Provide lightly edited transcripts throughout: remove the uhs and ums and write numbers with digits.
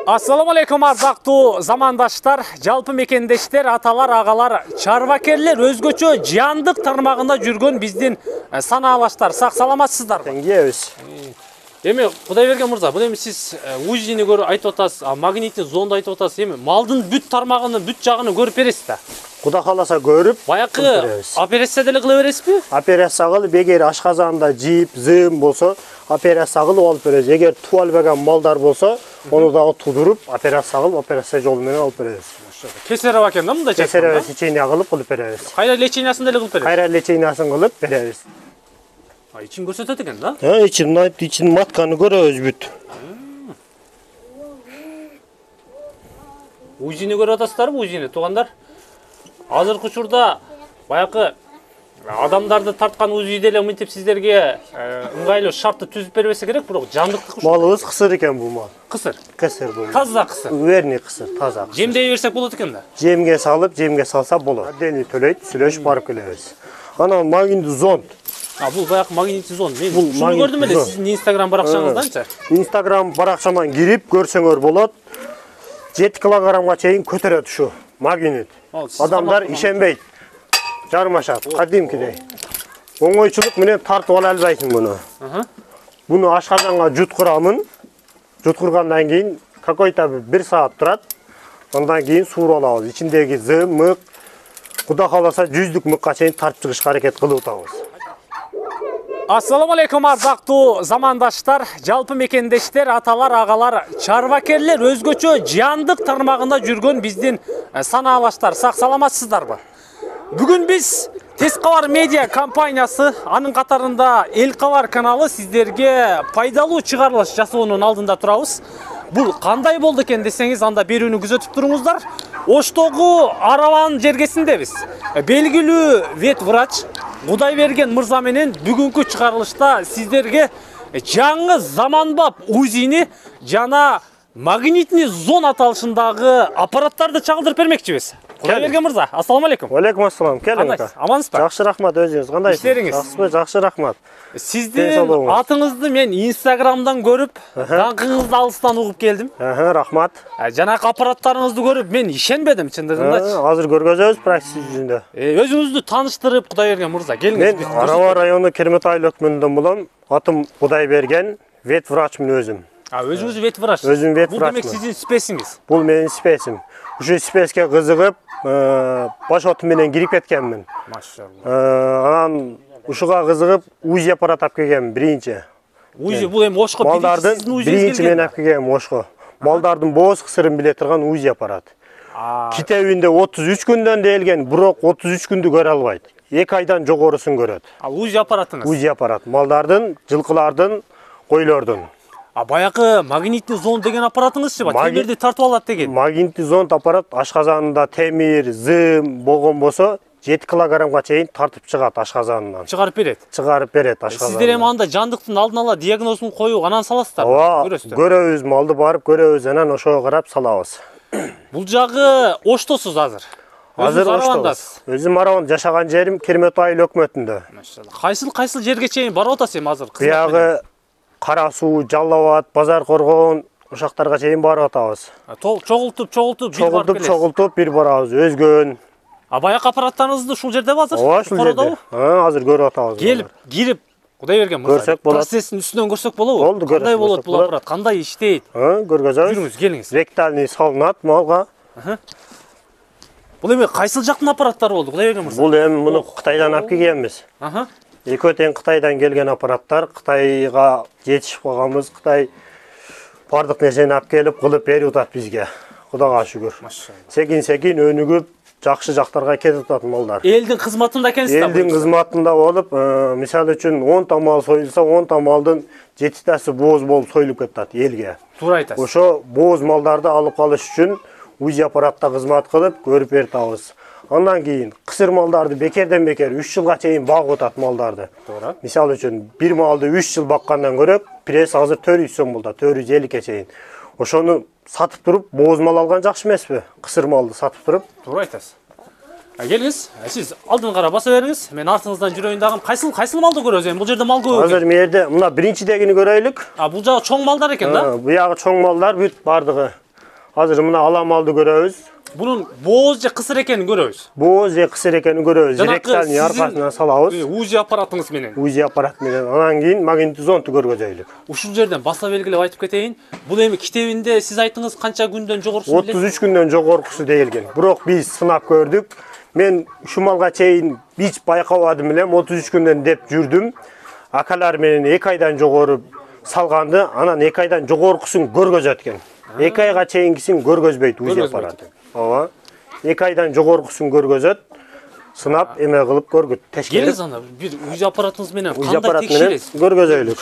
Assalamu alaikum ардактуу замандаштар, жалпы мекендештер, аталар, агалар, чарбакерлер, өзгөчө жандык тармагында жүргөн биздин санаалаштар. Сак саламатсыздар. Теңгебиз. Эми Кудайберген мырза, бул эми сиз УЗИни көрүп айтып атасыз, магнитный зонду айтып атасыз. Эми малдын бүт тармагынын бүт жагын көрүп бересиз да. Куда кааласа көрүп, баягы операция деле кыла бересизби? Операция кылып, эгер ашказанда жип, зым болсо, операция кылып алып беребиз. Эгер туу албаган малдар болсо, ону дагы тудуруп, операция кылып, операция жолу менен алып беребиз. Кесарево экен да мындай жакшы. Кесарево сечение кылып беребиз. Кайра лечениясын деле кылып беребиз. Кайра лечениясын кылып беребиз. Ичин көрсөтөт экен да? Ичин матканы көрөбүз бүт. УЗИни көрүп атасыздарбы, УЗИни туугандар? Азыркы учурда баягы адамдарды тарткан УЗИ деле мынтип сиздерге ыңгайлуу шартты түзүп бербесе керек, бирок жандыктык ушул. Малыбыз кысыр экен бул мал. Кысыр. Кысыр бул. Таза кысыр. Верный кысыр, таза. Жемдей берсек болот экен да. Жемге салса болот. Отдельный төлөйт, сүлөш барып келебиз. Анан магнитный зонд. Бул баягы магнитный зонд. Мен ушуну көрдүм эле сиздин Instagram баракчаңызданчы. Instagram баракчаман кирип көрсөңөр болот. 7 килограммга чейин көтөрөт ушу магнит. Адамдар ишенбейт. Жармашат, кадимкидей. Оңойчулук менен тартып ала албайсың муну. Буну ашказанга жуткурамын. Жуткургандан кийин какой-то 1 саат турат. Андан кийин сууруп алабыз. Ичиндеги зым, мык, куда кааласа 100 мыкка чейин тартып чыгышка аракет кылып атабыз. Assalamu alaikum ардактуу замандаштар, жалпы мекендештер, аталар, агалар, чарбакерлер, өзгөчө жандык тармагында жүргөн биздин санаалаштар. Сак саламатсыздарбы? Бүгүн биз Тез кабар медиа компаниясы, анын катарында Эл кабар каналы сиздерге пайдалуу чыгарылыш жасоонун алдында турабыз. Бул кандай болду экен десеңиз, анда берүүнү күзөтүп туруңуздар. Оштогу Араван жергесиндебиз. Белгилүү вет врач Кудайберген мырза менен бүгүнкү чыгарылышта сиздерге жаңы заманбап УЗИни жана магнитный зон аталышындагы аппараттарды чагылдырып бермекчибиз. Кудайберген мырза, ассаламу алейкум. Алейкум ассалам. Келиңиз. Амансызбы? Жакшы рахмат, өзүңүз кандайсыз? Иштериңиз? Жакшыбы? Жакшы рахмат. Сиздин атыңызды мен Инстаграмдан көрүп, даңкыңызды алыстан угуп келдим. Рахмат. Жанакы аппараттарыңызды көрүп, мен ишенбедим чындыгындачы. Азыр көргөзөбүз практика жүзүндө. Өзүңүздү тааныштырып, Кудайберген мырза, келиңиз. Мен Арава району Керметай өкмүнүнөн болом. Атым Кудайберген, вет врачмын өзүм. Өзүңүз вет врач. Өзүм вет Бул врачмын. демек сиздин спесиңиз. Бул менин спесим. Ушу спеске кызыгып, баш отум менен кирип кеткенмин. Машалла. Анан ушуга кызыгып УЗИ аппарат алып келгенмин биринчи. УЗИ бул эми Ошко малдардын биринчи мен алып келгенмин Ошко. Малдардын бооз кысырын биле турган УЗИ аппарат. Китебинде 33 күндөн делген, бирок 33 күндү көрө албайт. 2 айдан жогорусун көрөт. Ал УЗИ аппаратыңыз? УЗИ аппарат. Малдардын, жылкылардын, койлордун. Баягы магнитный зонд деген аппаратыңызчы ба? Темирди тартып алат деген. Магнитный зонд аппарат ашказанында темир, зым болгон болсо 7 килограммга чейин тартып чыгат ашказанынан. Чыгарып берет. Чыгарып берет ашказанынан. Сиздер эми анда жандыктын алдын ала диагнозун коюп, анан саласыздар. Көрөбүз, малды барып көрөбүз, анан ошого карап салабыз. Бул жагы Оштосуз азыр. Азыр Оштосуз. Өзүм Араван жашаган жерим Керметай өкмөтүндө. Машалла. Кайсыл жерге чейин барып атасыз эми азыр? Биягы Кара суу, Жалал абад, Базар Коргон ошактарга чейин барып атабыз. Чогултуп бир барабыз. Өзгөн. Баягы аппараттарыңызды ушул жердеби азыр? Ооба, ушул жерде. Азыр көрүп атабыз. Келип, кирип, Кудайберген мырза. Процесстин үстүнөн көрсөк болобу? Болду, көрсөк. Кандай болот бул аппарат? Кандай иштейт? Көргөзөбүз. Жүрүңүз, келиңиз. Ректальный салынат малга. Бул эми кайсыл жактын аппараттары болду, Кудайберген мырза? Бул эми муну Кытайдан алып келгенбиз. Экөө тең Кытайдан келген аппараттар, Кытайга жетишип калганбыз. Кытай бардык нерсени алып келип кылып берип атат бизге. Кудайга шүгүр. Секин өнүгүп, жакшы жактарга кетип атат малдар. Элдин кызматында экенсиз да? Элдин кызматында болуп, мисалы үчүн 10 та мал союлса, 10 та малдын 7тасы бооз болуп союлуп кетет элге. Туура айтасыз. Ошо бооз малдарды алып калыш үчүн УЗИ аппаратта кызмат кылып, көрүп берип атабыз. Андан кийин кысыр малдарды бекерден бекер 3 жылга чейин багып атат малдарды. Туура. Мисалы үчүн бир малды 3 жыл баккандан көрө, пресс азыр 400 сом болду, 450 чейин. Ошону сатып туруп, бооз мал алган жакшы эмеспи? Кысыр малды сатып туруп. Туура айтасыз. Келиңиз, сиз алдыңгара баса бериңиз. Мен артыңыздан жүрөйүн дагы. Кайсыл малды көрөбүз эми? Бул жерде мал көп. Азыр мерде мына биринчидегини көрөйлүк. Бул жагы чоң малдар экен да? Бу ягы чоң малдар бүт бардыгы. Азыр мына ала малды көрөбүз. Bunun boğaz же кысыр экенин көрөбүз. Боз же кысыр экенин көрөбүз. Ректальный аркасынан салабыз. УЗИ аппаратыңыз менен. УЗИ аппарат менен. Анан кийин магнитозонду көргөзөйлүк. Ушул жерден баса белгилеп айтып кетейин. Бул эми китебинде сиз айттыңыз канча күндөн жогорусу билет? 33 күндөн жогорусу deyilген. Бирок биз сынап көрдүк. Мен ушул малга чейин биз байкабадым элем, 33 күндөн деп жүрдүм. Акалар менен 2 айдан жогору салганды, анан 2 айдан жогорусун көргөзөт экен. 2 айга чейинкисин көргөзбөйт УЗИ аппарат. Ооба. 2 айдан жогорусун көргөзөт. Сынап эме кылып көргөт. Келиңиз анда бир УЗИ аппаратыңыз менен кандай текшересиз? Көргөзөйлүк.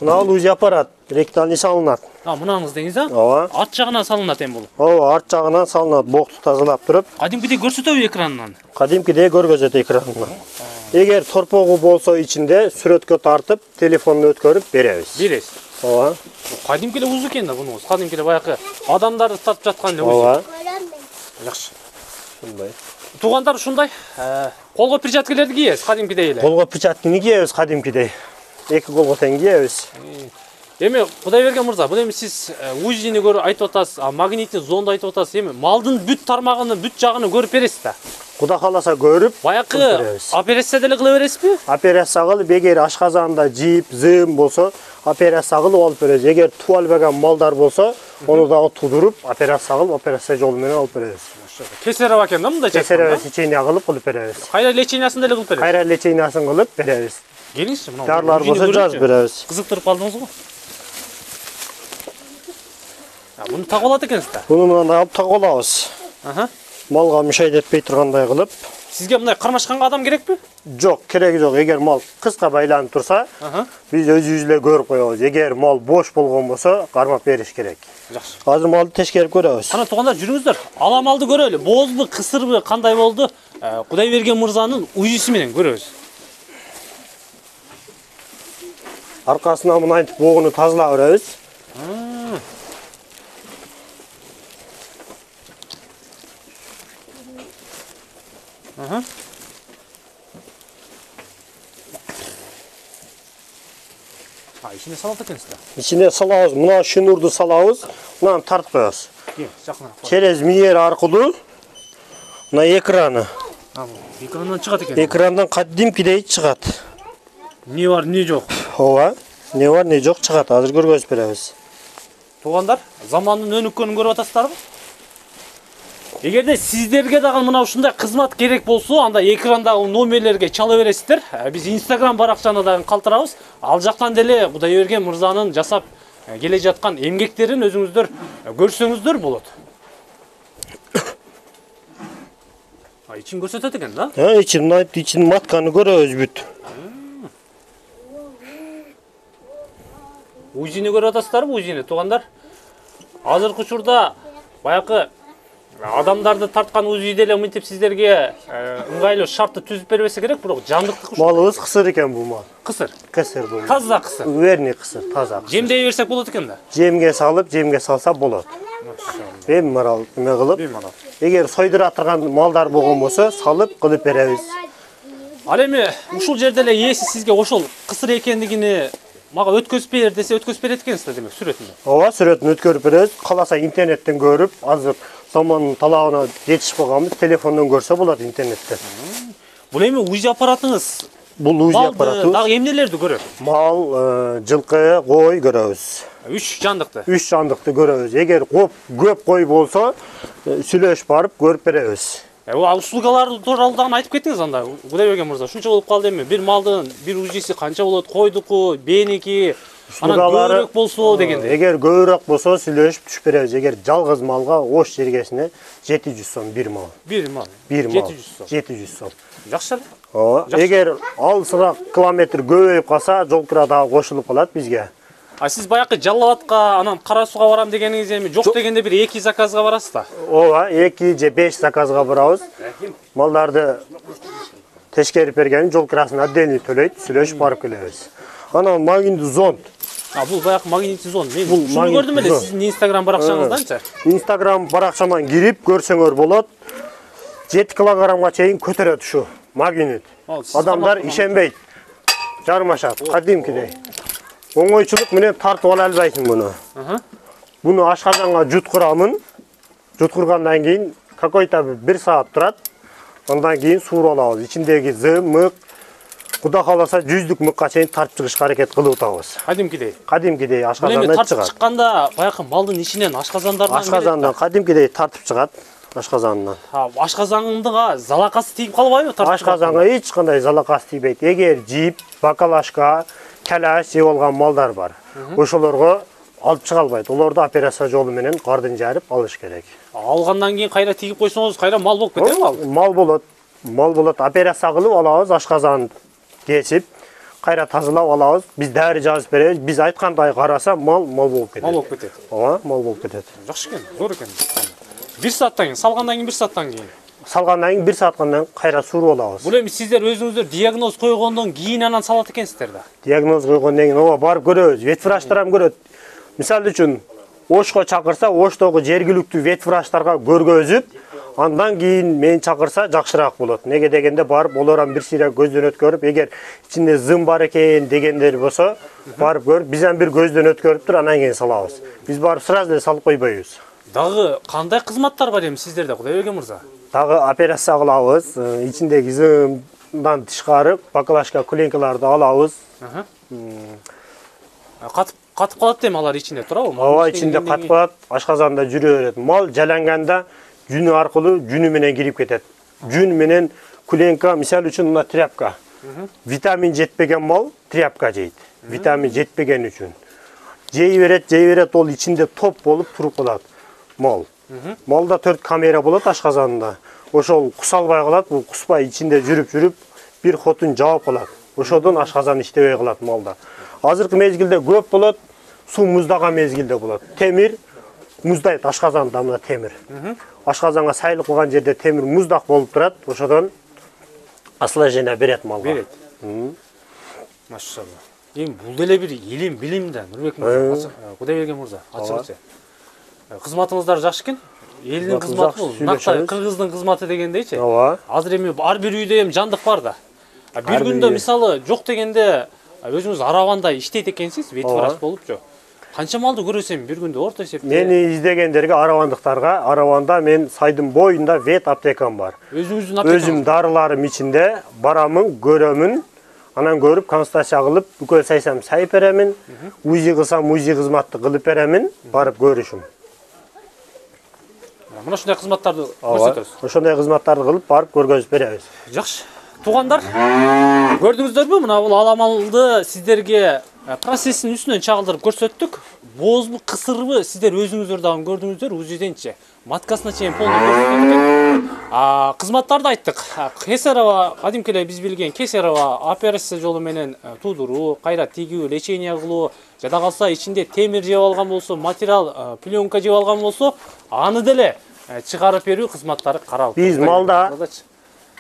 Мына ал УЗИ аппарат ректальный салынат. Мынаңыз деңиз а? Ооба. Арт жагынан салынат эми бул. Ооба, арт жагынан салынат. Бокту тазалап туруп. Кадимкидей көрсөтөбү экранынан? Кадимкидей көргөзөт экранынан. Эгер торпогу болсо ичинде сүрөткө тартып, телефонду өткөрүп беребиз. Бересиз. Ооба. Кадимкидей уз экен да бунуңуз. Кадимкидей баягы адамдарды тартып жаткан эле уз. Ооба. Жакшы. Ушундай. Туугандар ушундай. Колго перчаткалерди кийесиз кадимкидей эле. Колго перчатканы кийебиз кадимкидей. Эки колго тең кийебиз. Эми Кудайберген мырза, бул эми сиз УЗИни көрүп айтып атасыз, магнитный зонду айтып атасыз. Эми малдын бүт тармагын, бүт жагын көрүп бересиз да. Куда кааласа көрүп, баягы операция деле кыла бересизби? Операция кылып, эгер ашказанда жип, зым болсо, операция кылып алып беребиз. Эгер туу албаган малдар болсо, ону дагы тудуруп, операция кылып, операция жолу менен алып беребиз. Кесарево экен да мындай чек. Кесарево сечение кылып беребиз. Кайра лечениясын деле кылып беребиз. Кайра лечениясын кылып беребиз. Келиңизчи мына. Дарлар болсо жазып беребиз. Кызыктырып калдыңыз го? Буну тагып алат экенсиз да. Буну мындан алып тагып алабыз. Малга мишайт этпей тургандай кылып. Сизге мындай кармашканга адам керекпи? Жок, кереги жок. Эгер мал кыска байланып турса, биз өзүбүз эле көрүп коебуз. Эгер мал бош болгон болсо, кармап бериш керек. Жакшы. Азыр малды тешкерип көрөбүз. Кана туугандар жүрүңүздөр. Ала малды көрөлү. Боозбу, кысырбы, кандай болду? Кудайберген мырзанын УЗИси менен көрөбүз. Аркасынан мынантип богуну тазалап беребиз. İçine salат ekensиз да. İçine salabыз. Мына шнурду салабыз. Мынаны тартып коебуз. Через миер аркылуу мына экраны. Экрандан чыгат экен. Экрандан кадимкидей чыгат. Не бар, не жок. Ооба. Не бар, не жок чыгат. Азыр көргөзүп беребиз. Туугандар, замандын өнүккөнүн көрүп атасыздарбы? Эгерде сиздерге дагы мына ушундай кызмат керек болсо, анда экрандагы номерлерге чала бересиздер. Биз Instagram баракчаны дагы калтырабыз. Ал жактан деле Кудайберген мырзанын жасап келе жаткан эмгектерин өзүңүздөр көрсөңүздөр болот. İçin көрсөтөт экен да? İçin матканы көрөбүз бүт. УЗИни көрүп атасыздарбы, УЗИни туугандар? Азыркы учурда баягы адамдарды тарткан УЗИ деле мынтип сиздерге ыңгайлуу шартты түзүп бербесе керек, бирок жандыктык ушул. Малыбыз кысыр экен бул мал. Кысыр. Кысыр бул. Таза кысыр. Верный кысыр, таза. Жемдей берсек болот экен да. Жемге салып, жемге салса болот. Бемарал эме кылып. Эгер сойдура турган малдар болгон болсо, салып кылып беребиз. Ал эми ушул жерде эле ээси сизге ошол кысыр экендигини мага өткөзүп бер десе өткөзүп берет экенсиз да, демек сүрөтүндө. Ооба, сүрөтүн өткөрүп беребиз. Каласа интернеттен көрүп, азыр замандын талабына жетишип калганбыз, телефондон көрсө болот интернеттен. Бул эми УЗИ аппаратыңыз. Бул УЗИ аппараты. Дагы эмнелерди көрөт? Мал, жылкы, кой көрөбүз. 3 жандыкты. 3 жандыкты көрөбүз. Эгер көп кой болсо, сүлөш барып көрүп беребиз. Услугалар тууралуу дагы айтып кеттиңиз анда. Кудайберген мырза, ушунча болуп калды эми. Бир малдын бир УЗИси канча болот? Койдуку, беники, анан көбүрөөк болсо дегенде. Эгер көбүрөөк болсо сүлөшүп түшүп беребиз. Эгер жалгыз малга ош жергесине 700 сом бир мал. Бир мал. 700 сом. 700 сом. Жакшы эле. Ооба. Эгер алысыраак километр көбөйүп калса, жол кира дагы кошулуп калат бизге. Сиз баягы Жалал Атка, анан Кара Сууга барам дегениңиз эми жок дегенде бир 2 заказга барасыз да? Ооба, 2 же 5 заказга барабыз. Малдарды тешкерип берген жол кирасын отдельный төлөйт, сүлөшүп барып келебиз. Анан магнитный зонд. Бул баягы магнитный зонд. Мен шуну көрдүм эле сиздин Instagram баракчаңызданчы. Instagram баракчаман кирип көрсөңөр болот. 7 килограммга чейин көтөрөт ушу магнит. Адамдар ишенбейт. Жармашат, кадимкидей. Оңойчулук менен тартып ала албайсың муну. Буну ашказанга жуткурамын. Жуткургандан кийин какой-то 1 саат турат. Ondan keyin suur alabız. İçindeki zı, mık, Kuda kalasa 100'lük mıkka çeyin tartып çıkışka hareket kılıp utabız. Kadimkidey. Kadimkidey aşkazandan çıkar. Tartып çıkkanda bayakı maldın içinden aşkazandardan Aşkazandan kadimkidey tartып çıkat. Aşkazandan. Aşkazanındığa zalakası teyip kalbayбы tartып? Aşkazanга hiç qanday zalakası teyбейт. Eger jip, bakalaşka, kalaş jep olgan malдар бар. Oşolorgo alып çıga албайт. Olordu operasiya jolu menen qardын жарып alış керек. Algandan keyin kayra teyip koysanız kayra mal bolup keter mi? Mal bolot. Mal bolot. Operasiya kılıp alabız aşkazan geçip kayra tazılap alabız. Biz däri жазып беребиz. Biz aytkanday qarasa mal bolup ketет. Mal bolup ketет. Ооба, mal bolup ketет. Жакшы экен, зор экен. 1 сааттан кийин, салгандан кийин 1 сааттан кийин. Salgandan keyin 1 saattan kayra surup alabız. Бул эми сиздер өзүңүздөр диагноз койгондон кийин анан салат экенсиздер да. Diagnoz koygandan keyin ооба барып көрөбүз. Vet vrachтар ham көрөт. Misal үчүн Oşko çakırsa, Oştogу жергиликтүү vet vrachтарга көргөзүп, andan keyin meni çakırsa жакшыраак болот. Неге дегенде барып олар ham bir sira көздөн өткөрүп, эгер ичинде зым бар экен дегендер болсо, барып көрүп, биз ham bir көздөн өткөрүптүр, анан кийин салабыз. Биз барып сразу эле салып койбойбуз. Дагы кандай кызматтар бар эми сиздерде, Кудайберген мырза? Дагы операция кылабыз, ичиндеги зымдан тышкары баклажка кленкаларды алабыз. Катып калат эми алар ичинде турабы? Ооба, ичинде катып калат, ашказанда жүрө берет. Мал жаланганда жүнү аркылуу жүнү менен кирип кетет. Жүн менен кленка, мисал үчүн мына тряпка. Витамин жетпеген мал тряпка жейт. Витамин жетпеген үчүн. Жей берет, ол ичинде топ болуп туруп калат мал. Малда 4 камера болот ашказанында. Ошол кусалбай калат, бул куспай ичинде жүрүп бир хотун жаап калат. Ошодон ашказан иштебей калат малда. Азыркы мезгилде көп болот, суу муздаган мезгилде болот. Темир муздайт ашказанда, мына темир. Ашказанга сайлык кылган жерде темир муздак болуп турат, ошодон осложнение берет малга. Берет. Машалла. Эми бул деле бир илим, билим да, Нурбек мырза. Кудайберген мырза, ачыгычы. Кызматыңыздар жакшы экен. Элдин кызматы бул. Накта кыргыздын кызматы дегендейчи. Ооба. Азыр эми ар бир үйдө эми жандык бар да. Бир күндө мисалы жок дегенде өзүңүз араванда иштейт экенсиз, вет врач болупчу. Канча малды көрөсүм бир күндө орто эсепте? Мени издегендерге аравандыктарга, араванда мен сайдын боюнда вет аптекам бар. Өзүңүздүн аптекаңыз? Өзүм дарыларым ичинде барамын, көрөмүн. Анан көрүп консультация кылып, үкөл сайсам сайып беремин. УЗИ кылсам УЗИ кызматты кылып беремин, барып көрүшүм. Мына ушундай кызматтарды көрсөтөбүз. Ошондой кызматтарды кылып барып көргөзүп беребиз. Жакшы. Туугандар, көрдүңүздөрбү? Мына бул аламалды сиздерге процессин үстүнөн чагылдырып көрсөттүк. Боозбу, кысырбы сиздер өзүңүздөр дагы көрдүңүздөр, УЗИденчи маткасына чейин полный көрсөттүк. Кызматтарды айттык. Кесарева, кадимки эле биз билген кесарева операция жолу менен туудуруу, кайра тигүү, лечение кылуу, жада калса ичинде темир жеп алган болсо, материал, пленка жеп алган болсо, аны деле чыгарып берүү кызматтары каралып. Биз малда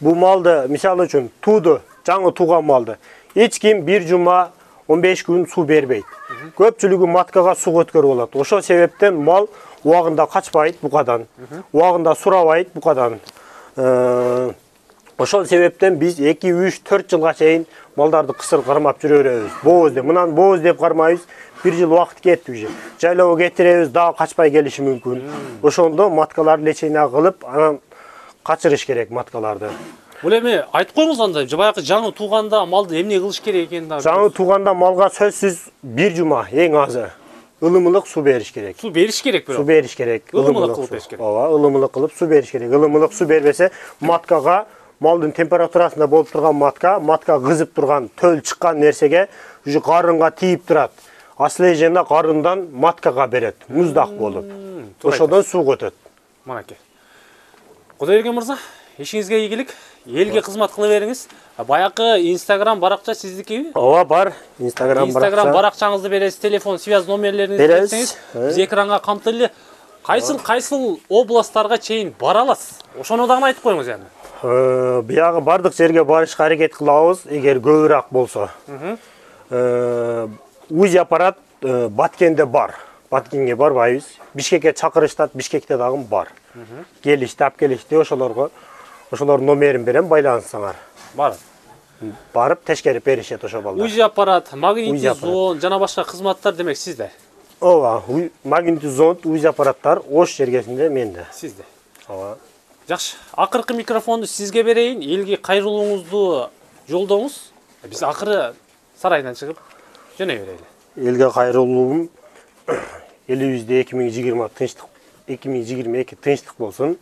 bu maldı misal üçün tuğdu, жаңы туған maldı. Hiç kim bir cuma 15 gün su berбейт. Көпчүлүгү маткага суу өткөрүп алат. Ошол себептен мал убагында качпайт букадан. Убагында сурабайт букадан. Ошол себептен биз 2, 3, 4 жылга чейин малдарды кысыр кармап жүрө беребиз. Бооз деп, мынан бооз деп кармайбыз. 1 жыл убакыт кетти уже. Жайлоого кетиребиз, дагы качпай келиши мүмкүн. Ошондо маткаларды лечение кылып, анан качырыш керек маткаларды. Бул эми айтып коюңуз анда, баягы жаңы тууганда малды эмне кылыш керек экенин дагы. Жаңы тууганда малга сөзсүз 1 жума эң азы ылымылык суу бериш керек. Суу бериш керек бирок. Суу бериш керек. Ылымылык кылып бериш керек. Ооба, ылымылык кылып суу бериш керек. Ылымылык суу бербесе, маткага малдын температурасында болуп турган матка кызып турган, төл чыккан нерсеге уже карынга тийип турат. Осложнение карындан маткага берет, муздак болуп. Ошодон суу көтөт. Манакей. Кудайберген мырза, ишиңизге ийгилик. Элге кызмат кыла бериңиз. Баягы Instagram баракча сиздикиби? Ооба, бар. Instagram баракчаңызды бересиз, телефон связь номерлеринизди берсеңиз, биз экранга камтылы. Кайсыл областтарга чейин бара аласыз? Ошону дагы айтып коюңуз эми. Биягы бардык жерге барышка аракет кылабыз, эгер көбүрөөк болсо. УЗИ аппарат Баткенде бар. Баткенге барбайбыз. Бишкекке чакырыштат, Бишкекте дагы бар. Келишти, ап келишти ошолорго. Ошолордун номерин берем, байланышсаңар. Бар. Барып тешкерип беришет ошо балдар. УЗИ аппарат, магниттик УЗИ аппарат. зон жана башка кызматтар демек сизде. Ооба, магниттик зонд, УЗИ аппараттар Ош жергесинде менде. Сизде. Ооба. Жакшы. Акыркы микрофонду сизге берейин. Элге кайрылууңузду жолдоңуз. Биз акыры сарайдан чыгып жөнөй берели. Элге кайрылуум элибизде 2020 тынчтык 2022 тынчтык болсун.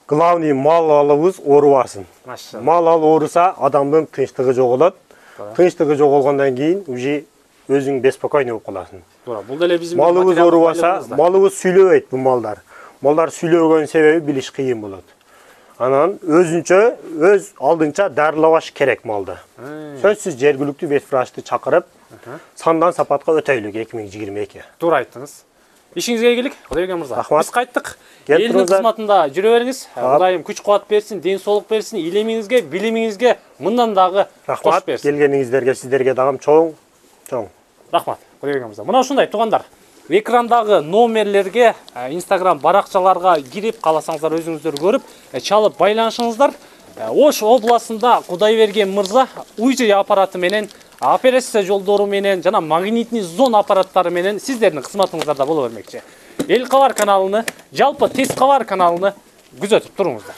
Главный мал алыбыз оорубасын. Машалла. Мал алып ооруса адамдын тынчтыгы жоголот. Тынчтыгы жоголгондон кийин уже өзүң беспокойный болуп каласың. Туура. Бул деле биздин Малыбыз оорубаса, малыбыз сүйлөбөйт бул малдар. Малдар сүйлөгөн себеби билиш кыйын болот. Анан өзүнчө, өз алдынча дарылабаш керек малды. Сөзсүз жергиликтүү ветврачты чакырып, сандан сапатка өтөйлүк 2022. Туура айттыңыз. Ишиңизге ийгилик, Кудайбек мырза. Рахмат. Биз кайттык. Келип Элдин туруңуздар. кызматында жүрө бериңиз. Кудайым күч кубат берсин, ден соолук берсин, илимиңизге, билимиңизге мындан дагы кош Рахмат берсин. келгениңиздерге, сиздерге дагы чоң. Рахмат, Кудайбек мырза. Мына ушундай туугандар. Экрандагы номерлерге, Instagram баракчаларга кирип, кааласаңыздар өзүңүздөр көрүп, чалып байланышыңыздар. Ош областында Кудайберген мырза УЗИ аппараты менен, операция жолдору менен жана магнитный зон аппараттары менен сиздердин кызматыңыздарда боло бермекчи. Эл Кабар каналыны, жалпы Тез Кабар каналыны күзөтүп туруңуздар.